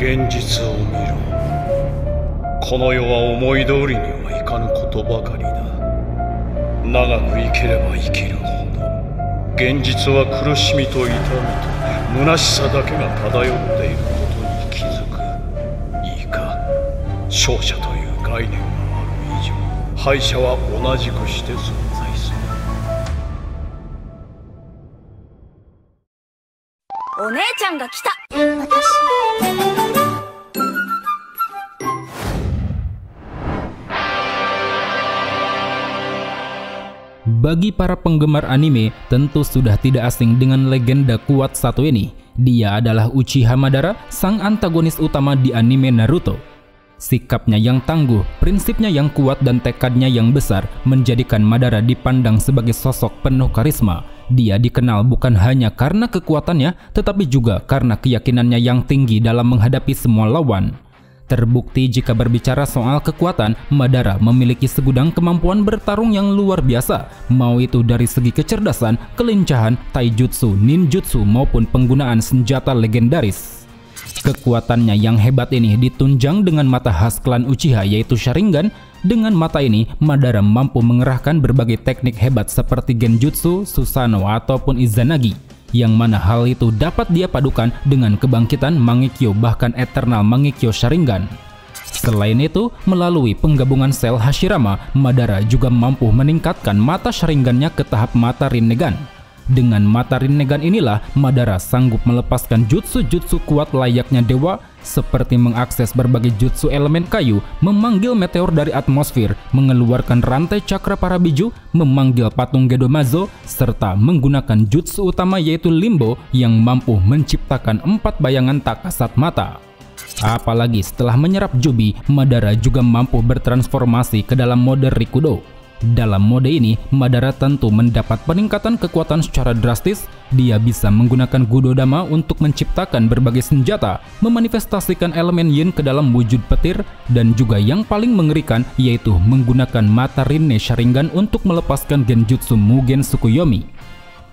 現実を見ろ。この世は思い通りにはいかぬことばかりだ。長く生きれば生きるほど現実は苦しみと痛みと虚しさだけが漂っていることに気づく。いいか、勝者という概念がある以上、敗者は同じくして存在する。お姉ちゃんが来た。Bagi para penggemar anime, tentu sudah tidak asing dengan legenda kuat satu ini. Dia adalah Uchiha Madara, sang antagonis utama di anime Naruto. Sikapnya yang tangguh, prinsipnya yang kuat dan tekadnya yang besar menjadikan Madara dipandang sebagai sosok penuh karisma. Dia dikenal bukan hanya karena kekuatannya, tetapi juga karena keyakinannya yang tinggi dalam menghadapi semua lawan. Terbukti jika berbicara soal kekuatan, Madara memiliki segudang kemampuan bertarung yang luar biasa, mau itu dari segi kecerdasan, kelincahan, taijutsu, ninjutsu maupun penggunaan senjata legendaris. Kekuatannya yang hebat ini ditunjang dengan mata khas klan Uchiha yaitu Sharingan. Dengan mata ini, Madara mampu mengerahkan berbagai teknik hebat seperti Genjutsu, Susanoo ataupun Izanagi, yang mana hal itu dapat dia padukan dengan kebangkitan Mangekyo bahkan Eternal Mangekyo Sharingan. Selain itu, melalui penggabungan sel Hashirama, Madara juga mampu meningkatkan mata Sharingannya ke tahap mata Rinnegan. Dengan mata Rinnegan inilah Madara sanggup melepaskan jutsu-jutsu kuat layaknya dewa, seperti mengakses berbagai jutsu elemen kayu, memanggil meteor dari atmosfer, mengeluarkan rantai cakra para biju, memanggil patung Gedomazo, serta menggunakan jutsu utama yaitu Limbo yang mampu menciptakan 4 bayangan tak kasat mata. Apalagi setelah menyerap Jubi, Madara juga mampu bertransformasi ke dalam mode Rikudo. Dalam mode ini, Madara tentu mendapat peningkatan kekuatan secara drastis. Dia bisa menggunakan Gudodama untuk menciptakan berbagai senjata, memanifestasikan elemen Yin ke dalam wujud petir, dan juga yang paling mengerikan yaitu menggunakan mata Rinne Sharingan untuk melepaskan Genjutsu Mugen Tsukuyomi.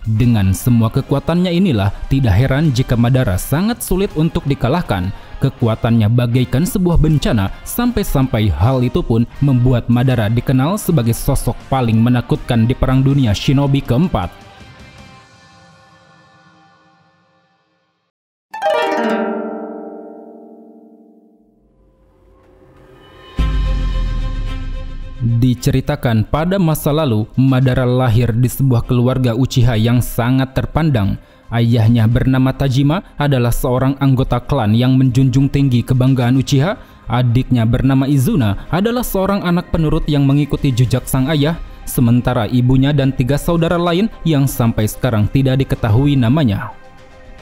Dengan semua kekuatannya inilah, tidak heran jika Madara sangat sulit untuk dikalahkan. Kekuatannya bagaikan sebuah bencana, sampai-sampai hal itu pun membuat Madara dikenal sebagai sosok paling menakutkan di Perang Dunia Shinobi keempat. Diceritakan pada masa lalu, Madara lahir di sebuah keluarga Uchiha yang sangat terpandang. Ayahnya bernama Tajima adalah seorang anggota klan yang menjunjung tinggi kebanggaan Uchiha. Adiknya bernama Izuna adalah seorang anak penurut yang mengikuti jejak sang ayah. Sementara ibunya dan 3 saudara lain yang sampai sekarang tidak diketahui namanya.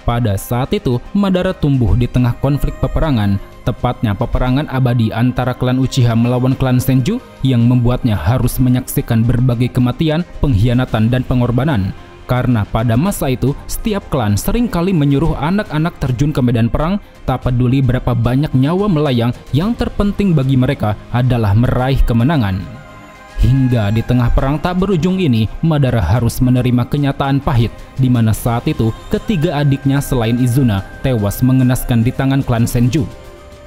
Pada saat itu, Madara tumbuh di tengah konflik peperangan, tepatnya peperangan abadi antara klan Uchiha melawan klan Senju yang membuatnya harus menyaksikan berbagai kematian, pengkhianatan, dan pengorbanan. Karena pada masa itu, setiap klan seringkali menyuruh anak-anak terjun ke medan perang, tak peduli berapa banyak nyawa melayang, yang terpenting bagi mereka adalah meraih kemenangan. Hingga di tengah perang tak berujung ini, Madara harus menerima kenyataan pahit, di mana saat itu ketiga adiknya selain Izuna tewas mengenaskan di tangan klan Senju.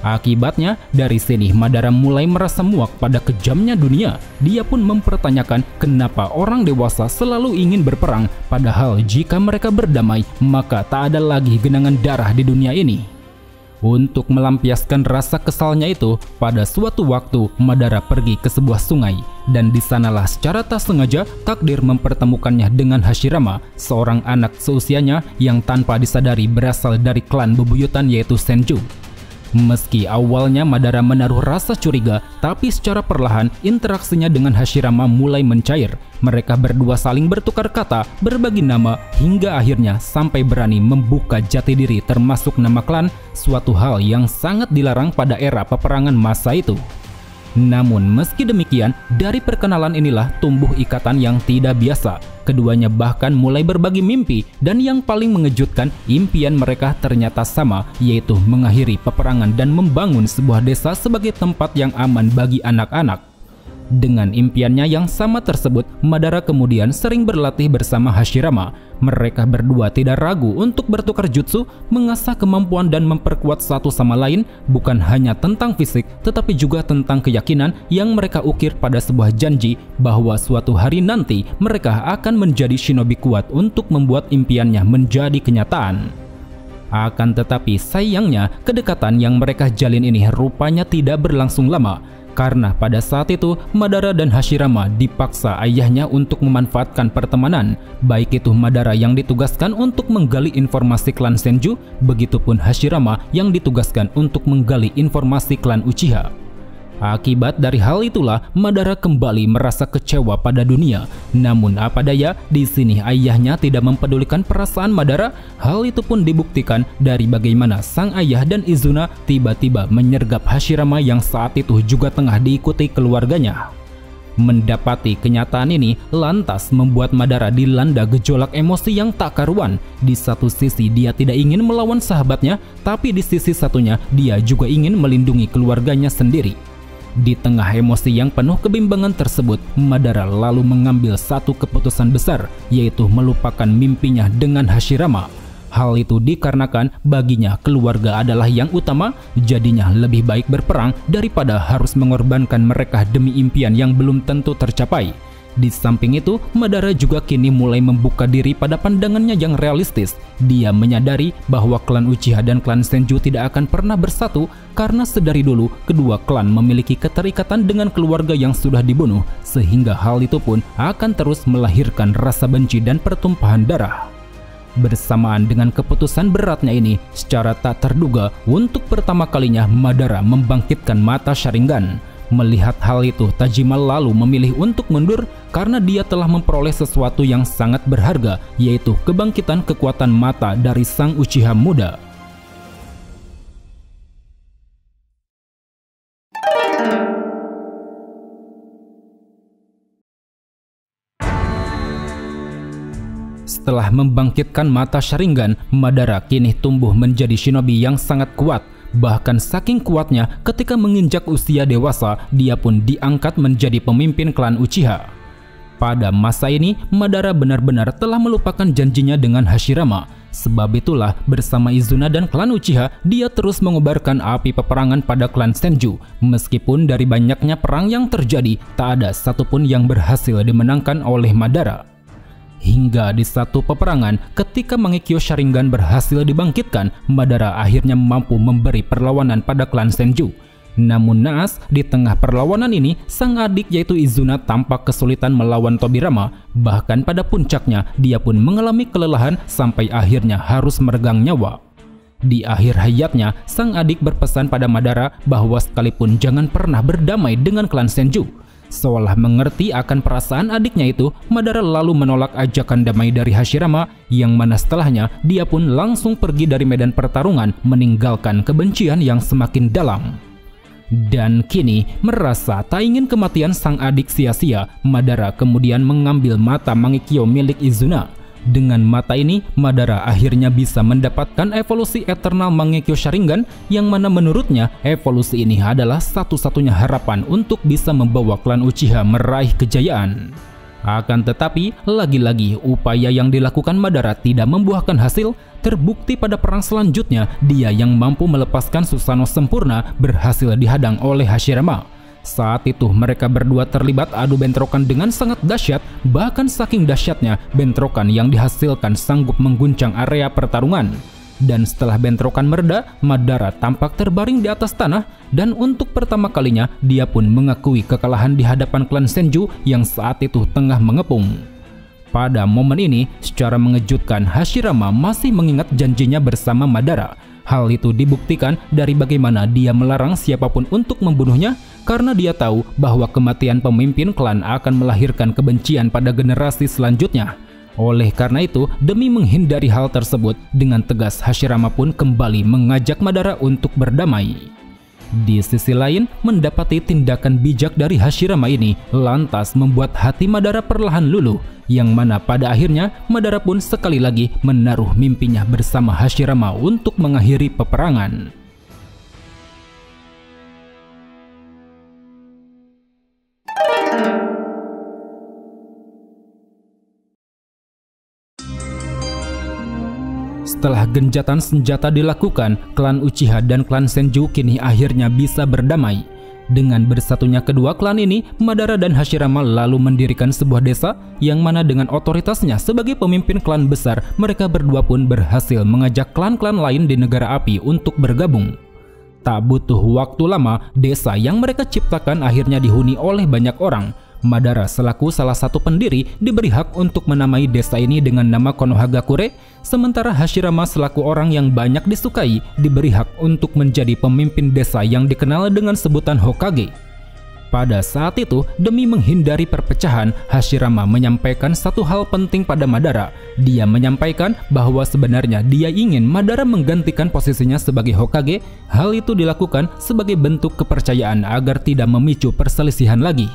Akibatnya, dari sini Madara mulai merasa muak pada kejamnya dunia. Dia pun mempertanyakan kenapa orang dewasa selalu ingin berperang, padahal jika mereka berdamai, maka tak ada lagi genangan darah di dunia ini. Untuk melampiaskan rasa kesalnya itu, pada suatu waktu Madara pergi ke sebuah sungai, dan di sanalah secara tak sengaja takdir mempertemukannya dengan Hashirama, seorang anak seusianya yang tanpa disadari berasal dari klan bebuyutan yaitu Senju. Meski awalnya Madara menaruh rasa curiga, tapi secara perlahan interaksinya dengan Hashirama mulai mencair. Mereka berdua saling bertukar kata, berbagi nama, hingga akhirnya sampai berani membuka jati diri termasuk nama klan, suatu hal yang sangat dilarang pada era peperangan masa itu. Namun meski demikian, dari perkenalan inilah tumbuh ikatan yang tidak biasa. Keduanya bahkan mulai berbagi mimpi, dan yang paling mengejutkan, impian mereka ternyata sama, yaitu mengakhiri peperangan dan membangun sebuah desa sebagai tempat yang aman bagi anak-anak. Dengan impiannya yang sama tersebut, Madara kemudian sering berlatih bersama Hashirama. Mereka berdua tidak ragu untuk bertukar jutsu, mengasah kemampuan dan memperkuat satu sama lain, bukan hanya tentang fisik, tetapi juga tentang keyakinan yang mereka ukir pada sebuah janji bahwa suatu hari nanti mereka akan menjadi shinobi kuat untuk membuat impiannya menjadi kenyataan. Akan tetapi sayangnya, kedekatan yang mereka jalin ini rupanya tidak berlangsung lama. Karena pada saat itu, Madara dan Hashirama dipaksa ayahnya untuk memanfaatkan pertemanan. Baik itu Madara yang ditugaskan untuk menggali informasi klan Senju, begitupun Hashirama yang ditugaskan untuk menggali informasi klan Uchiha. Akibat dari hal itulah, Madara kembali merasa kecewa pada dunia. Namun apa daya, di sini ayahnya tidak mempedulikan perasaan Madara. Hal itu pun dibuktikan dari bagaimana sang ayah dan Izuna tiba-tiba menyergap Hashirama yang saat itu juga tengah diikuti keluarganya. Mendapati kenyataan ini lantas membuat Madara dilanda gejolak emosi yang tak karuan. Di satu sisi dia tidak ingin melawan sahabatnya, tapi di sisi satunya dia juga ingin melindungi keluarganya sendiri. Di tengah emosi yang penuh kebimbangan tersebut, Madara lalu mengambil satu keputusan besar, yaitu melupakan mimpinya dengan Hashirama. Hal itu dikarenakan baginya keluarga adalah yang utama, jadinya lebih baik berperang daripada harus mengorbankan mereka demi impian yang belum tentu tercapai. Di samping itu, Madara juga kini mulai membuka diri pada pandangannya yang realistis. Dia menyadari bahwa klan Uchiha dan klan Senju tidak akan pernah bersatu karena sedari dulu kedua klan memiliki keterikatan dengan keluarga yang sudah dibunuh, sehingga hal itu pun akan terus melahirkan rasa benci dan pertumpahan darah. Bersamaan dengan keputusan beratnya ini, secara tak terduga, untuk pertama kalinya Madara membangkitkan mata Sharingan. Melihat hal itu, Tajima lalu memilih untuk mundur karena dia telah memperoleh sesuatu yang sangat berharga, yaitu kebangkitan kekuatan mata dari sang Uchiha muda. Setelah membangkitkan mata Sharingan, Madara kini tumbuh menjadi shinobi yang sangat kuat. Bahkan saking kuatnya, ketika menginjak usia dewasa, dia pun diangkat menjadi pemimpin klan Uchiha. Pada masa ini, Madara benar-benar telah melupakan janjinya dengan Hashirama. Sebab itulah, bersama Izuna dan klan Uchiha, dia terus mengobarkan api peperangan pada klan Senju. Meskipun dari banyaknya perang yang terjadi, tak ada satupun yang berhasil dimenangkan oleh Madara. Hingga di satu peperangan, ketika Mangekyo Sharingan berhasil dibangkitkan, Madara akhirnya mampu memberi perlawanan pada klan Senju. Namun naas, di tengah perlawanan ini, sang adik yaitu Izuna tampak kesulitan melawan Tobirama. Bahkan pada puncaknya, dia pun mengalami kelelahan sampai akhirnya harus meregang nyawa. Di akhir hayatnya, sang adik berpesan pada Madara bahwa sekalipun jangan pernah berdamai dengan klan Senju. Seolah mengerti akan perasaan adiknya itu, Madara lalu menolak ajakan damai dari Hashirama, yang mana setelahnya dia pun langsung pergi dari medan pertarungan, meninggalkan kebencian yang semakin dalam. Dan kini, merasa tak ingin kematian sang adik sia-sia, Madara kemudian mengambil mata Mangekyo milik Izuna. Dengan mata ini, Madara akhirnya bisa mendapatkan evolusi Eternal Mangekyo Sharingan, yang mana menurutnya evolusi ini adalah satu-satunya harapan untuk bisa membawa klan Uchiha meraih kejayaan. Akan tetapi, lagi-lagi upaya yang dilakukan Madara tidak membuahkan hasil. Terbukti pada perang selanjutnya, dia yang mampu melepaskan Susanoo sempurna berhasil dihadang oleh Hashirama. Saat itu mereka berdua terlibat adu bentrokan dengan sangat dahsyat, bahkan saking dahsyatnya bentrokan yang dihasilkan sanggup mengguncang area pertarungan. Dan setelah bentrokan mereda, Madara tampak terbaring di atas tanah, dan untuk pertama kalinya dia pun mengakui kekalahan di hadapan klan Senju yang saat itu tengah mengepung. Pada momen ini, secara mengejutkan Hashirama masih mengingat janjinya bersama Madara. Hal itu dibuktikan dari bagaimana dia melarang siapapun untuk membunuhnya, karena dia tahu bahwa kematian pemimpin klan akan melahirkan kebencian pada generasi selanjutnya. Oleh karena itu, demi menghindari hal tersebut, dengan tegas Hashirama pun kembali mengajak Madara untuk berdamai. Di sisi lain, mendapati tindakan bijak dari Hashirama ini lantas membuat hati Madara perlahan luluh, yang mana pada akhirnya Madara pun sekali lagi menaruh mimpinya bersama Hashirama untuk mengakhiri peperangan. Setelah genjatan senjata dilakukan, klan Uchiha dan klan Senju kini akhirnya bisa berdamai. Dengan bersatunya kedua klan ini, Madara dan Hashirama lalu mendirikan sebuah desa yang mana dengan otoritasnya sebagai pemimpin klan besar, mereka berdua pun berhasil mengajak klan-klan lain di negara api untuk bergabung. Tak butuh waktu lama, desa yang mereka ciptakan akhirnya dihuni oleh banyak orang. Madara selaku salah satu pendiri diberi hak untuk menamai desa ini dengan nama Konohagakure, sementara Hashirama selaku orang yang banyak disukai diberi hak untuk menjadi pemimpin desa yang dikenal dengan sebutan Hokage. Pada saat itu, demi menghindari perpecahan, Hashirama menyampaikan satu hal penting pada Madara. Dia menyampaikan bahwa sebenarnya dia ingin Madara menggantikan posisinya sebagai Hokage. Hal itu dilakukan sebagai bentuk kepercayaan agar tidak memicu perselisihan lagi.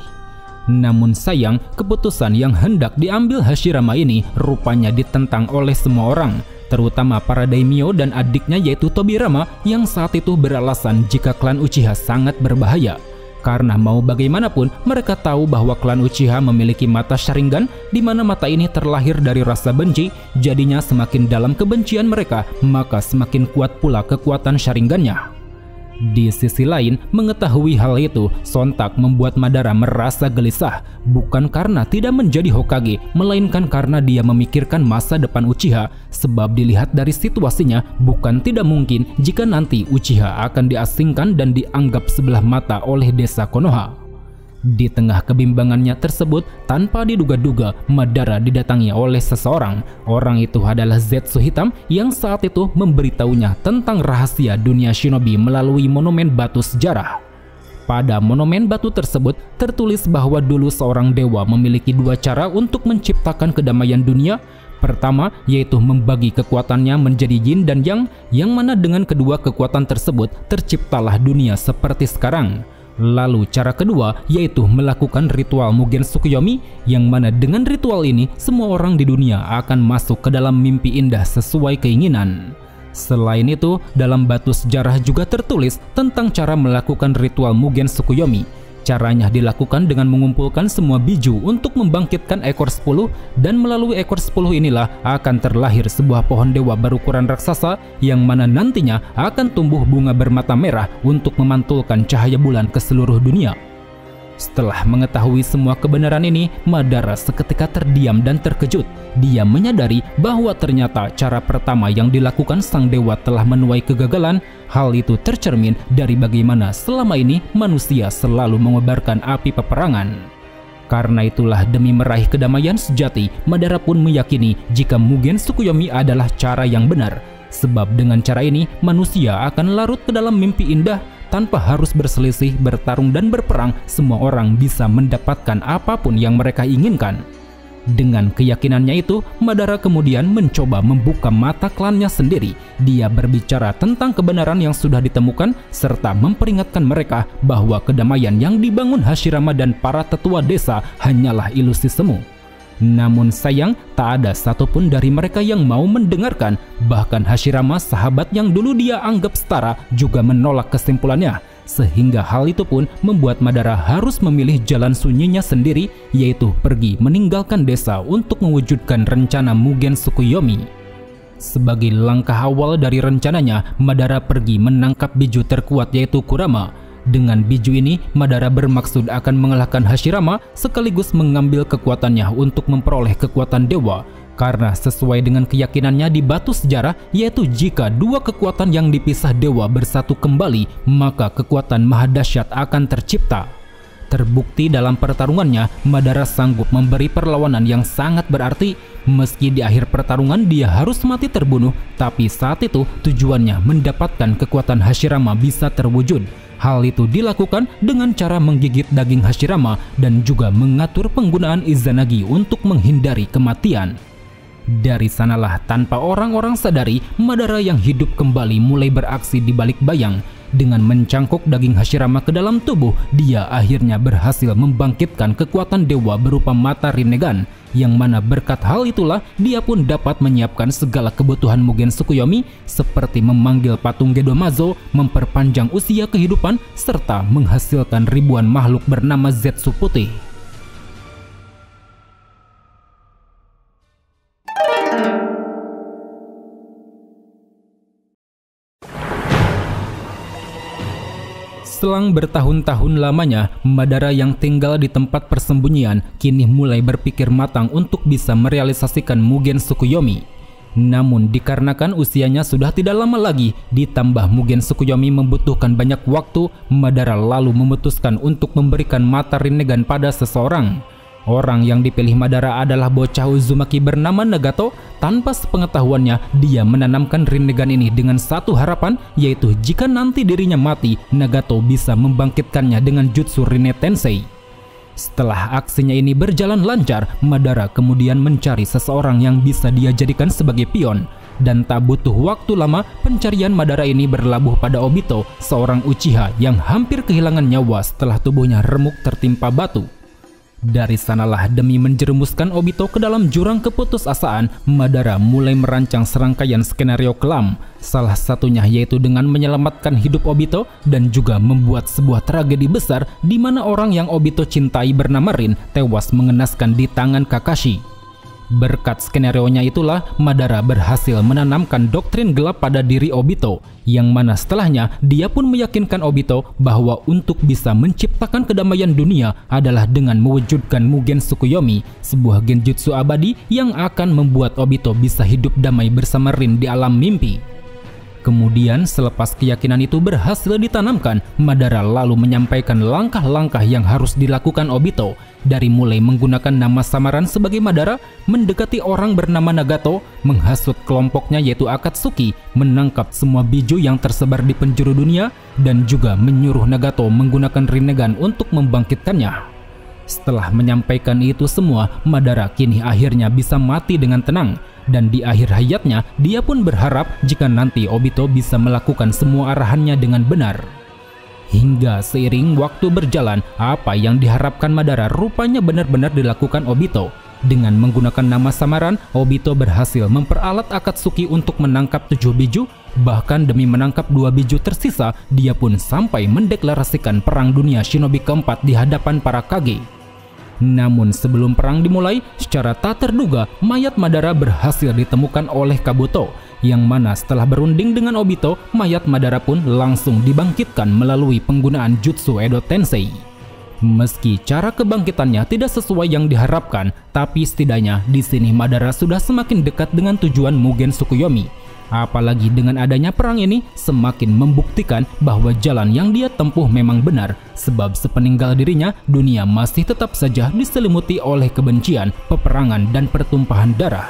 Namun sayang, keputusan yang hendak diambil Hashirama ini rupanya ditentang oleh semua orang, terutama para daimyo dan adiknya yaitu Tobirama yang saat itu beralasan jika klan Uchiha sangat berbahaya. Karena mau bagaimanapun mereka tahu bahwa klan Uchiha memiliki mata Sharingan di mana mata ini terlahir dari rasa benci, jadinya semakin dalam kebencian mereka, maka semakin kuat pula kekuatan Sharingannya. Di sisi lain, mengetahui hal itu sontak membuat Madara merasa gelisah, bukan karena tidak menjadi Hokage, melainkan karena dia memikirkan masa depan Uchiha. Sebab dilihat dari situasinya, bukan tidak mungkin jika nanti Uchiha akan diasingkan dan dianggap sebelah mata oleh desa Konoha. Di tengah kebimbangannya tersebut, tanpa diduga-duga, Madara didatangi oleh seseorang. Orang itu adalah Zetsu Hitam yang saat itu memberitahunya tentang rahasia dunia shinobi melalui monumen batu sejarah. Pada monumen batu tersebut tertulis bahwa dulu seorang dewa memiliki dua cara untuk menciptakan kedamaian dunia. Pertama, yaitu membagi kekuatannya menjadi yin dan yang mana dengan kedua kekuatan tersebut terciptalah dunia seperti sekarang. Lalu cara kedua yaitu melakukan ritual Mugen Tsukuyomi, yang mana dengan ritual ini semua orang di dunia akan masuk ke dalam mimpi indah sesuai keinginan. Selain itu, dalam batu sejarah juga tertulis tentang cara melakukan ritual Mugen Tsukuyomi. Caranya dilakukan dengan mengumpulkan semua biju untuk membangkitkan ekor 10, dan melalui ekor 10 inilah akan terlahir sebuah pohon dewa berukuran raksasa yang mana nantinya akan tumbuh bunga bermata merah untuk memantulkan cahaya bulan ke seluruh dunia. Setelah mengetahui semua kebenaran ini, Madara seketika terdiam dan terkejut. Dia menyadari bahwa ternyata cara pertama yang dilakukan sang dewa telah menuai kegagalan. Hal itu tercermin dari bagaimana selama ini manusia selalu mengobarkan api peperangan. Karena itulah demi meraih kedamaian sejati, Madara pun meyakini jika Mugen Tsukuyomi adalah cara yang benar. Sebab dengan cara ini manusia akan larut ke dalam mimpi indah. Tanpa harus berselisih, bertarung dan berperang, semua orang bisa mendapatkan apapun yang mereka inginkan. Dengan keyakinannya itu, Madara kemudian mencoba membuka mata klannya sendiri. Dia berbicara tentang kebenaran yang sudah ditemukan serta memperingatkan mereka bahwa kedamaian yang dibangun Hashirama dan para tetua desa hanyalah ilusi semu. Namun sayang, tak ada satupun dari mereka yang mau mendengarkan. Bahkan Hashirama, sahabat yang dulu dia anggap setara, juga menolak kesimpulannya. Sehingga hal itu pun membuat Madara harus memilih jalan sunyinya sendiri, yaitu pergi meninggalkan desa untuk mewujudkan rencana Mugen Tsukuyomi. Sebagai langkah awal dari rencananya, Madara pergi menangkap biju terkuat yaitu Kurama. Dengan biju ini, Madara bermaksud akan mengalahkan Hashirama sekaligus mengambil kekuatannya untuk memperoleh kekuatan dewa. Karena sesuai dengan keyakinannya di batu sejarah, yaitu jika dua kekuatan yang dipisah dewa bersatu kembali, maka kekuatan mahadahsyat akan tercipta. Terbukti dalam pertarungannya, Madara sanggup memberi perlawanan yang sangat berarti. Meski di akhir pertarungan dia harus mati terbunuh, tapi saat itu tujuannya mendapatkan kekuatan Hashirama bisa terwujud. Hal itu dilakukan dengan cara menggigit daging Hashirama dan juga mengatur penggunaan Izanagi untuk menghindari kematian. Dari sanalah tanpa orang-orang sadari, Madara yang hidup kembali mulai beraksi di balik bayang. Dengan mencangkuk daging Hashirama ke dalam tubuh, dia akhirnya berhasil membangkitkan kekuatan dewa berupa mata Rinnegan, yang mana berkat hal itulah dia pun dapat menyiapkan segala kebutuhan Mugen Tsukuyomi seperti memanggil patung Gedomazo, memperpanjang usia kehidupan, serta menghasilkan ribuan makhluk bernama Zetsu Putih. Selang bertahun-tahun lamanya, Madara yang tinggal di tempat persembunyian kini mulai berpikir matang untuk bisa merealisasikan Mugen Tsukuyomi. Namun dikarenakan usianya sudah tidak lama lagi, ditambah Mugen Tsukuyomi membutuhkan banyak waktu, Madara lalu memutuskan untuk memberikan mata Rinnegan pada seseorang. Orang yang dipilih Madara adalah bocah Uzumaki bernama Nagato. Tanpa sepengetahuannya, dia menanamkan Rinnegan ini dengan satu harapan, yaitu jika nanti dirinya mati, Nagato bisa membangkitkannya dengan jutsu Rinne Tensei. Setelah aksinya ini berjalan lancar, Madara kemudian mencari seseorang yang bisa dia jadikan sebagai pion. Dan tak butuh waktu lama, pencarian Madara ini berlabuh pada Obito, seorang Uchiha yang hampir kehilangan nyawa setelah tubuhnya remuk tertimpa batu. Dari sanalah, demi menjerumuskan Obito ke dalam jurang keputusasaan, Madara mulai merancang serangkaian skenario kelam. Salah satunya yaitu dengan menyelamatkan hidup Obito dan juga membuat sebuah tragedi besar di mana orang yang Obito cintai bernama Rin tewas mengenaskan di tangan Kakashi. Berkat skenarionya itulah Madara berhasil menanamkan doktrin gelap pada diri Obito, yang mana setelahnya dia pun meyakinkan Obito bahwa untuk bisa menciptakan kedamaian dunia adalah dengan mewujudkan Mugen Tsukuyomi, sebuah genjutsu abadi yang akan membuat Obito bisa hidup damai bersama Rin di alam mimpi. Kemudian selepas keyakinan itu berhasil ditanamkan, Madara lalu menyampaikan langkah-langkah yang harus dilakukan Obito, dari mulai menggunakan nama samaran sebagai Madara, mendekati orang bernama Nagato, menghasut kelompoknya yaitu Akatsuki, menangkap semua biju yang tersebar di penjuru dunia, dan juga menyuruh Nagato menggunakan Rinnegan untuk membangkitkannya. Setelah menyampaikan itu semua, Madara kini akhirnya bisa mati dengan tenang. Dan di akhir hayatnya, dia pun berharap jika nanti Obito bisa melakukan semua arahannya dengan benar. Hingga seiring waktu berjalan, apa yang diharapkan Madara rupanya benar-benar dilakukan Obito. Dengan menggunakan nama samaran, Obito berhasil memperalat Akatsuki untuk menangkap 7 biju. Bahkan demi menangkap 2 biju tersisa, dia pun sampai mendeklarasikan perang dunia shinobi keempat di hadapan para Kage. Namun sebelum perang dimulai, secara tak terduga mayat Madara berhasil ditemukan oleh Kabuto, yang mana setelah berunding dengan Obito, mayat Madara pun langsung dibangkitkan melalui penggunaan jutsu Edo Tensei. Meski cara kebangkitannya tidak sesuai yang diharapkan, tapi setidaknya di sini Madara sudah semakin dekat dengan tujuan Mugen Tsukuyomi. Apalagi dengan adanya perang ini semakin membuktikan bahwa jalan yang dia tempuh memang benar, sebab sepeninggal dirinya dunia masih tetap saja diselimuti oleh kebencian, peperangan, dan pertumpahan darah.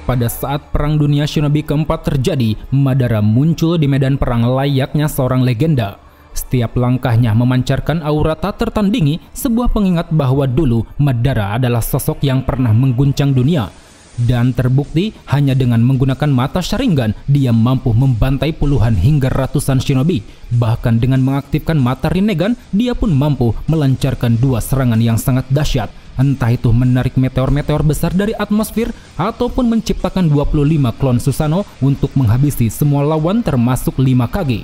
Pada saat Perang Dunia Shinobi keempat terjadi, Madara muncul di medan perang layaknya seorang legenda. Setiap langkahnya memancarkan aura tak tertandingi, sebuah pengingat bahwa dulu Madara adalah sosok yang pernah mengguncang dunia. Dan terbukti hanya dengan menggunakan mata Sharingan, dia mampu membantai puluhan hingga ratusan shinobi. Bahkan dengan mengaktifkan mata Rinnegan, dia pun mampu melancarkan 2 serangan yang sangat dahsyat. Entah itu menarik meteor-meteor besar dari atmosfer ataupun menciptakan 25 klon Susanoo untuk menghabisi semua lawan termasuk 5 Kage.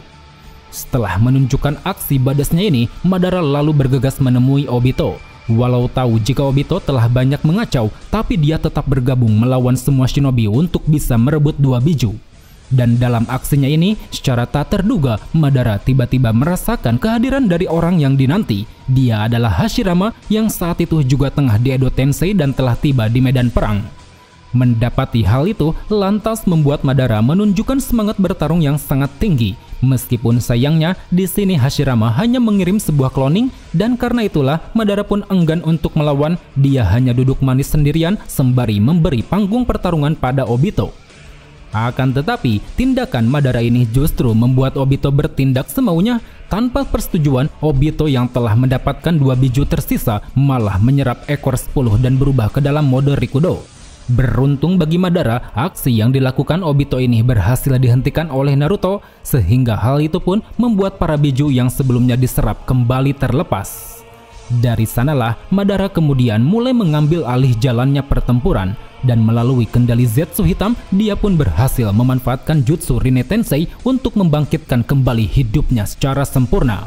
Setelah menunjukkan aksi badasnya ini, Madara lalu bergegas menemui Obito. Walau tahu jika Obito telah banyak mengacau, tapi dia tetap bergabung melawan semua shinobi untuk bisa merebut 2 biju. Dan dalam aksinya ini, secara tak terduga, Madara tiba-tiba merasakan kehadiran dari orang yang dinanti. Dia adalah Hashirama yang saat itu juga tengah di Edo Tensei dan telah tiba di medan perang. Mendapati hal itu lantas membuat Madara menunjukkan semangat bertarung yang sangat tinggi. Meskipun sayangnya di sini Hashirama hanya mengirim sebuah cloning, dan karena itulah Madara pun enggan untuk melawan. Dia hanya duduk manis sendirian sembari memberi panggung pertarungan pada Obito. Akan tetapi tindakan Madara ini justru membuat Obito bertindak semaunya. Tanpa persetujuan, Obito yang telah mendapatkan 2 biju tersisa malah menyerap ekor 10 dan berubah ke dalam mode Rikudo. Beruntung bagi Madara, aksi yang dilakukan Obito ini berhasil dihentikan oleh Naruto, sehingga hal itu pun membuat para biju yang sebelumnya diserap kembali terlepas. Dari sanalah Madara kemudian mulai mengambil alih jalannya pertempuran, dan melalui kendali Zetsu hitam dia pun berhasil memanfaatkan jutsu Rinne Tensei untuk membangkitkan kembali hidupnya secara sempurna.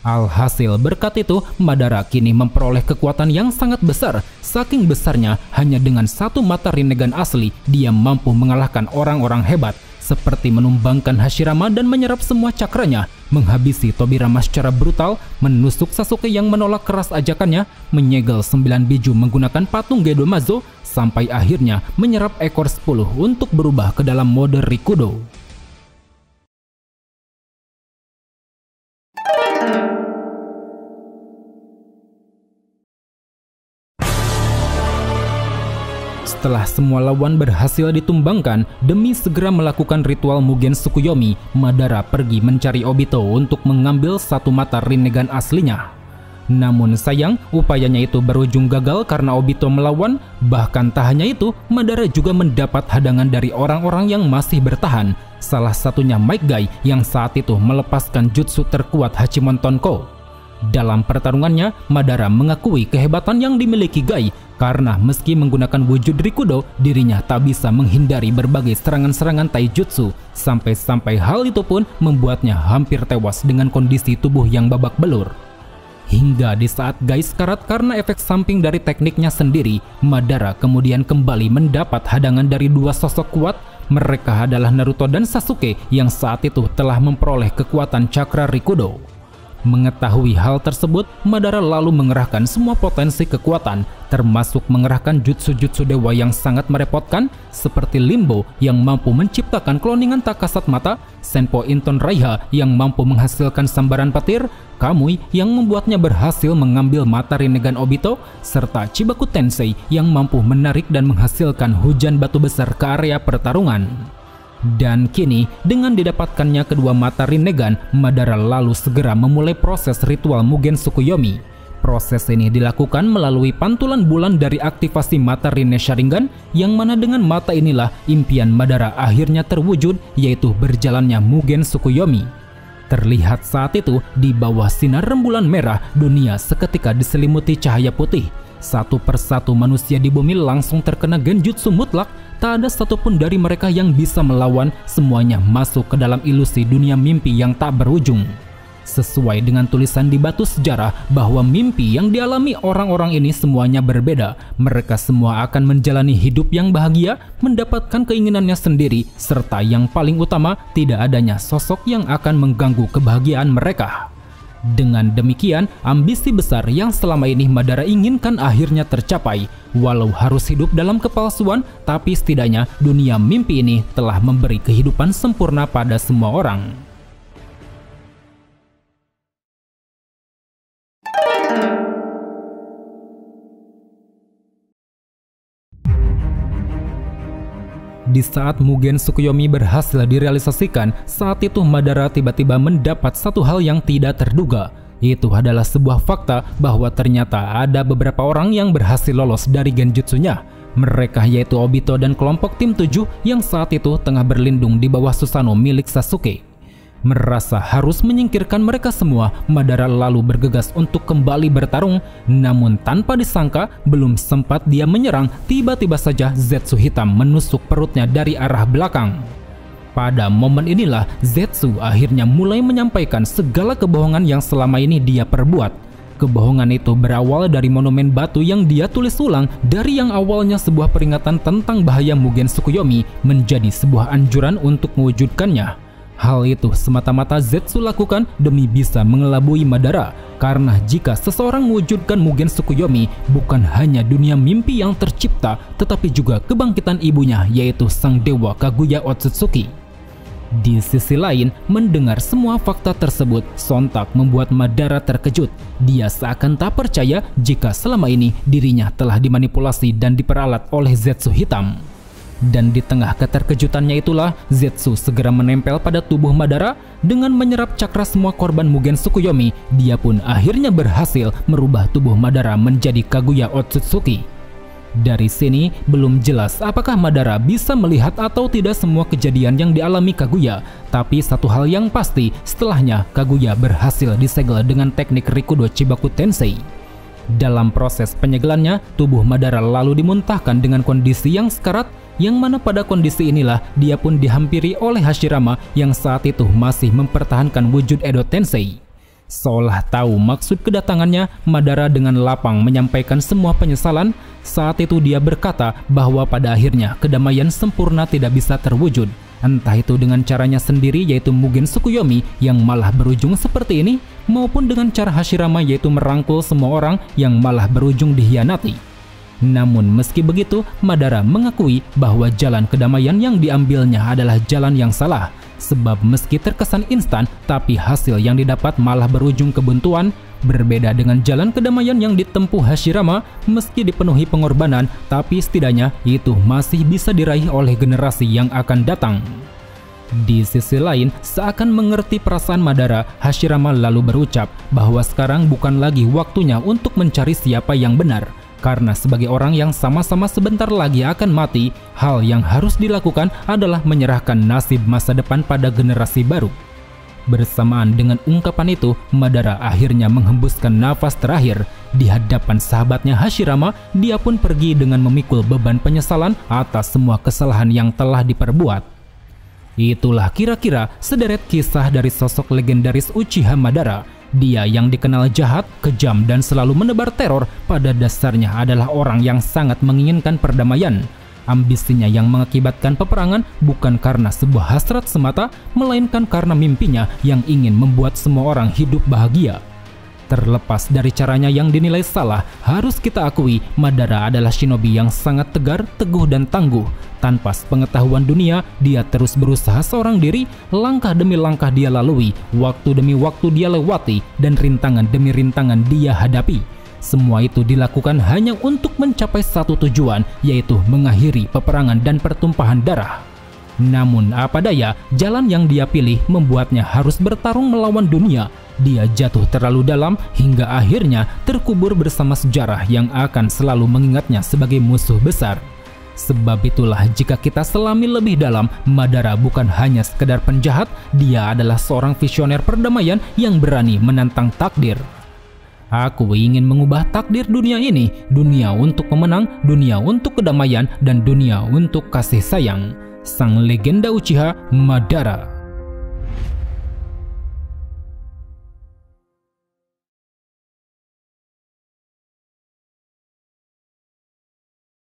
Alhasil berkat itu, Madara kini memperoleh kekuatan yang sangat besar. Saking besarnya, hanya dengan satu mata Rinnegan asli, dia mampu mengalahkan orang-orang hebat, seperti menumbangkan Hashirama dan menyerap semua cakranya, menghabisi Tobirama secara brutal, menusuk Sasuke yang menolak keras ajakannya, menyegel 9 biju menggunakan patung Gedomazo, sampai akhirnya menyerap ekor 10 untuk berubah ke dalam mode Rikudo. Setelah semua lawan berhasil ditumbangkan, demi segera melakukan ritual Mugen Tsukuyomi, Madara pergi mencari Obito untuk mengambil satu mata Rinnegan aslinya. Namun sayang, upayanya itu berujung gagal karena Obito melawan. Bahkan tak hanya itu, Madara juga mendapat hadangan dari orang-orang yang masih bertahan. Salah satunya Might Guy yang saat itu melepaskan jutsu terkuat Hachimon Tonko. Dalam pertarungannya, Madara mengakui kehebatan yang dimiliki Guy, karena meski menggunakan wujud Rikudo, dirinya tak bisa menghindari berbagai serangan-serangan taijutsu, sampai-sampai hal itu pun membuatnya hampir tewas dengan kondisi tubuh yang babak belur. Hingga di saat Guy sekarat karena efek samping dari tekniknya sendiri, Madara kemudian kembali mendapat hadangan dari dua sosok kuat. Mereka adalah Naruto dan Sasuke yang saat itu telah memperoleh kekuatan cakra Rikudo. Mengetahui hal tersebut, Madara lalu mengerahkan semua potensi kekuatan, termasuk mengerahkan jutsu-jutsu dewa yang sangat merepotkan, seperti Limbo yang mampu menciptakan kloningan tak kasat mata, Senpo Inton Raiha yang mampu menghasilkan sambaran petir, Kamui yang membuatnya berhasil mengambil mata Rinnegan Obito, serta Chibaku Tensei yang mampu menarik dan menghasilkan hujan batu besar ke area pertarungan. Dan kini, dengan didapatkannya kedua mata Rinnegan, Madara lalu segera memulai proses ritual Mugen Tsukuyomi. Proses ini dilakukan melalui pantulan bulan dari aktivasi mata Rinne Sharingan, yang mana dengan mata inilah impian Madara akhirnya terwujud, yaitu berjalannya Mugen Tsukuyomi. Terlihat saat itu, di bawah sinar rembulan merah, dunia seketika diselimuti cahaya putih. Satu persatu manusia di bumi langsung terkena genjutsu mutlak. Tak ada satupun dari mereka yang bisa melawan, semuanya masuk ke dalam ilusi dunia mimpi yang tak berujung. Sesuai dengan tulisan di batu sejarah bahwa mimpi yang dialami orang-orang ini semuanya berbeda. Mereka semua akan menjalani hidup yang bahagia, mendapatkan keinginannya sendiri, serta yang paling utama, tidak adanya sosok yang akan mengganggu kebahagiaan mereka. Dengan demikian, ambisi besar yang selama ini Madara inginkan akhirnya tercapai. Walau harus hidup dalam kepalsuan, tapi setidaknya dunia mimpi ini telah memberi kehidupan sempurna pada semua orang. Di saat Mugen Tsukuyomi berhasil direalisasikan, saat itu Madara tiba-tiba mendapat satu hal yang tidak terduga. Itu adalah sebuah fakta bahwa ternyata ada beberapa orang yang berhasil lolos dari genjutsunya. Mereka yaitu Obito dan kelompok tim 7 yang saat itu tengah berlindung di bawah Susanoo milik Sasuke. Merasa harus menyingkirkan mereka semua, Madara lalu bergegas untuk kembali bertarung. Namun tanpa disangka, belum sempat dia menyerang, tiba-tiba saja Zetsu hitam menusuk perutnya dari arah belakang. Pada momen inilah Zetsu akhirnya mulai menyampaikan segala kebohongan yang selama ini dia perbuat. Kebohongan itu berawal dari monumen batu yang dia tulis ulang, dari yang awalnya sebuah peringatan tentang bahaya Mugen Tsukuyomi menjadi sebuah anjuran untuk mewujudkannya. Hal itu semata-mata Zetsu lakukan demi bisa mengelabui Madara, karena jika seseorang mewujudkan Mugen Tsukuyomi, bukan hanya dunia mimpi yang tercipta, tetapi juga kebangkitan ibunya, yaitu sang dewa Kaguya Otsutsuki. Di sisi lain, mendengar semua fakta tersebut sontak membuat Madara terkejut. Dia seakan tak percaya jika selama ini dirinya telah dimanipulasi dan diperalat oleh Zetsu hitam. Dan di tengah keterkejutannya itulah, Zetsu segera menempel pada tubuh Madara. Dengan menyerap cakra semua korban Mugen Tsukuyomi, dia pun akhirnya berhasil merubah tubuh Madara menjadi Kaguya Otsutsuki. Dari sini, belum jelas apakah Madara bisa melihat atau tidak semua kejadian yang dialami Kaguya. Tapi satu hal yang pasti, setelahnya Kaguya berhasil disegel dengan teknik Rikudo Chibaku Tensei. Dalam proses penyegelannya, tubuh Madara lalu dimuntahkan dengan kondisi yang sekarat, yang mana pada kondisi inilah dia pun dihampiri oleh Hashirama yang saat itu masih mempertahankan wujud Edo Tensei. Seolah tahu maksud kedatangannya, Madara dengan lapang menyampaikan semua penyesalan. Saat itu dia berkata bahwa pada akhirnya kedamaian sempurna tidak bisa terwujud. Entah itu dengan caranya sendiri yaitu Mugen Tsukuyomi yang malah berujung seperti ini, maupun dengan cara Hashirama yaitu merangkul semua orang yang malah berujung dikhianati. Namun meski begitu, Madara mengakui bahwa jalan kedamaian yang diambilnya adalah jalan yang salah. Sebab meski terkesan instan, tapi hasil yang didapat malah berujung kebuntuan. Berbeda dengan jalan kedamaian yang ditempuh Hashirama, meski dipenuhi pengorbanan, tapi setidaknya itu masih bisa diraih oleh generasi yang akan datang. Di sisi lain, seakan mengerti perasaan Madara, Hashirama lalu berucap bahwa sekarang bukan lagi waktunya untuk mencari siapa yang benar. Karena sebagai orang yang sama-sama sebentar lagi akan mati, hal yang harus dilakukan adalah menyerahkan nasib masa depan pada generasi baru. Bersamaan dengan ungkapan itu, Madara akhirnya menghembuskan nafas terakhir. Di hadapan sahabatnya Hashirama, dia pun pergi dengan memikul beban penyesalan atas semua kesalahan yang telah diperbuat. Itulah kira-kira sederet kisah dari sosok legendaris Uchiha Madara. Dia yang dikenal jahat, kejam, dan selalu menebar teror, pada dasarnya adalah orang yang sangat menginginkan perdamaian. Ambisinya yang mengakibatkan peperangan bukan karena sebuah hasrat semata, melainkan karena mimpinya yang ingin membuat semua orang hidup bahagia. Terlepas dari caranya yang dinilai salah, harus kita akui Madara adalah shinobi yang sangat tegar, teguh, dan tangguh. Tanpa pengetahuan dunia, dia terus berusaha seorang diri, langkah demi langkah dia lalui, waktu demi waktu dia lewati, dan rintangan demi rintangan dia hadapi. Semua itu dilakukan hanya untuk mencapai satu tujuan, yaitu mengakhiri peperangan dan pertumpahan darah. Namun apa daya, jalan yang dia pilih membuatnya harus bertarung melawan dunia. Dia jatuh terlalu dalam hingga akhirnya terkubur bersama sejarah yang akan selalu mengingatnya sebagai musuh besar. Sebab itulah jika kita selami lebih dalam, Madara bukan hanya sekedar penjahat, dia adalah seorang visioner perdamaian yang berani menantang takdir. Aku ingin mengubah takdir dunia ini, dunia untuk pemenang, dunia untuk kedamaian, dan dunia untuk kasih sayang. Sang legenda Uchiha Madara.